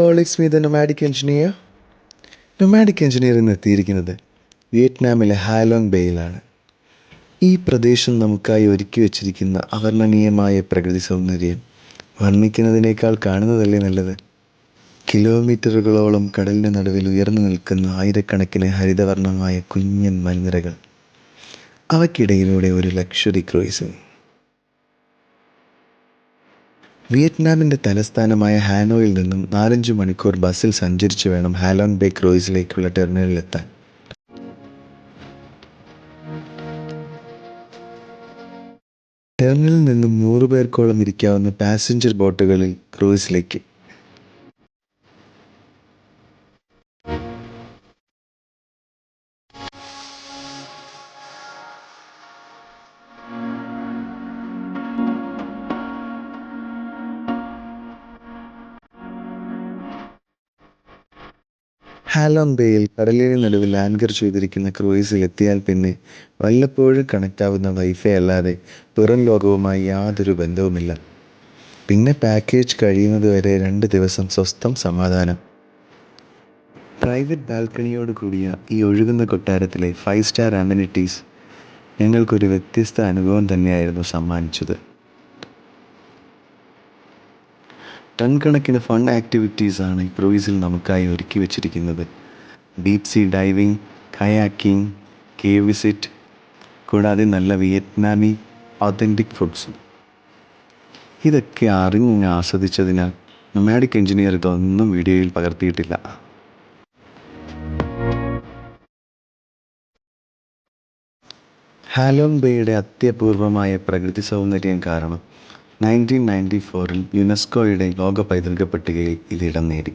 All it's me the nomadic engineer. Nomadic engineer ഇന്ന് എത്തിയിരിക്കുന്നത് വിയറ്റ്നാമിലെ Halong ബേയിലാണ്. ഈ പ്രദേശം നമുക്കായി ഒരുക്കി വച്ചിരിക്കുന്ന അവർണ്ണനീയമായ പ്രകൃതി സൗന്ദര്യം വർണ്ണിക്കുന്നതിനേക്കാൾ കാണുന്നതല്ലേ നല്ലത്. കിലോമീറ്ററുകളോളം കടലിന് നടുവിൽ ഉയർന്നു നിൽക്കുന്ന ആയിരക്കണക്കിന് ഹരിതവർണ്ണമായ കുഞ്ഞൻ മലനിരകൾ, അവയ്ക്കിടയിലൂടെ ഒരു ലക്ഷറി ക്രൂയിസിംഗ്. വിയറ്റ്നാമിൻ്റെ തലസ്ഥാനമായ ഹാനോയിൽ നിന്നും 4-5 മണിക്കൂർ ബസ്സിൽ സഞ്ചരിച്ച് വേണം ഹാലോങ് ബേ ക്രൂയിസിലേക്കുള്ള ടെർമിനലിലെത്താൻ. ടെർമിനലിൽ നിന്നും 100 പേർക്കോളം ഇരിക്കാവുന്ന പാസഞ്ചർ ബോട്ടുകളിൽ ക്രൂയിസിലേക്ക്. ഹാലോങ് ബേയിൽ കടലിന് നടുവിൽ ആങ്കർ ചെയ്തിരിക്കുന്ന ക്രൂയിസിൽ എത്തിയാൽ പിന്നെ വല്ലപ്പോഴും കണക്റ്റാവുന്ന വൈഫൈ അല്ലാതെ പുറം ലോകവുമായി യാതൊരു ബന്ധവുമില്ല. പിന്നെ പാക്കേജ് കഴിയുന്നതുവരെ 2 ദിവസം സ്വസ്ഥം സമാധാനം. പ്രൈവറ്റ് ബാൽക്കണിയോട് കൂടിയ ഈ ഒഴുകുന്ന കൊട്ടാരത്തിലെ 5 സ്റ്റാർ അമ്യൂണിറ്റീസ് ഞങ്ങൾക്കൊരു വ്യത്യസ്ത അനുഭവം തന്നെയായിരുന്നു സമ്മാനിച്ചത്. ടൺ കണക്കിന് ഫൺ ആക്ടിവിറ്റീസാണ് ഈ ക്രൂയിസിൽ നമുക്കായി ഒരുക്കി വച്ചിരിക്കുന്നത്. Deep sea diving, kayaking, cave visit, കൂടാതെ നല്ല വിയറ്റ്നാമി ഒതൻറ്റിക് ഫുഡ്സും. ഇതൊക്കെ അറിഞ്ഞ് ആസ്വദിച്ചതിനാൽ നൊമാഡിക് എഞ്ചിനീയർ ഇതൊന്നും വീഡിയോയിൽ പകർത്തിയിട്ടില്ല. ഹാലോങ് ബേയുടെ അത്യപൂർവമായ പ്രകൃതി സൗന്ദര്യം കാരണം 1994 യുനെസ്കോയുടെ ലോക പൈതൃക പട്ടികയിൽ ഇത് ഇടം നേടി.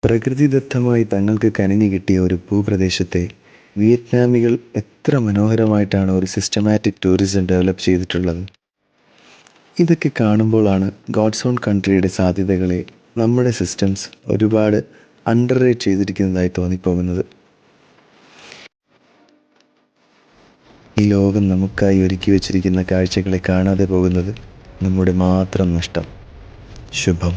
പ്രകൃതിദത്തമായി തങ്ങൾക്ക് കനിഞ്ഞു കിട്ടിയ ഒരു ഭൂപ്രദേശത്തെ വിയറ്റ്നാമികൾ എത്ര മനോഹരമായിട്ടാണ് ഒരു സിസ്റ്റമാറ്റിക് ടൂറിസം ഡെവലപ്പ് ചെയ്തിട്ടുള്ളത്. ഇതൊക്കെ കാണുമ്പോഴാണ് ഗോഡ്സ് ഓൺ കൺട്രിയുടെ സാധ്യതകളെ നമ്മുടെ സിസ്റ്റംസ് ഒരുപാട് അണ്ടർ റേറ്റ് ചെയ്തിരിക്കുന്നതായി തോന്നിപ്പോകുന്നത്. ഈ ലോകം നമുക്കായി ഒരുക്കി വച്ചിരിക്കുന്ന കാഴ്ചകളെ കാണാതെ പോകുന്നത് നമ്മുടെ മാത്രം നഷ്ടം. ശുഭം.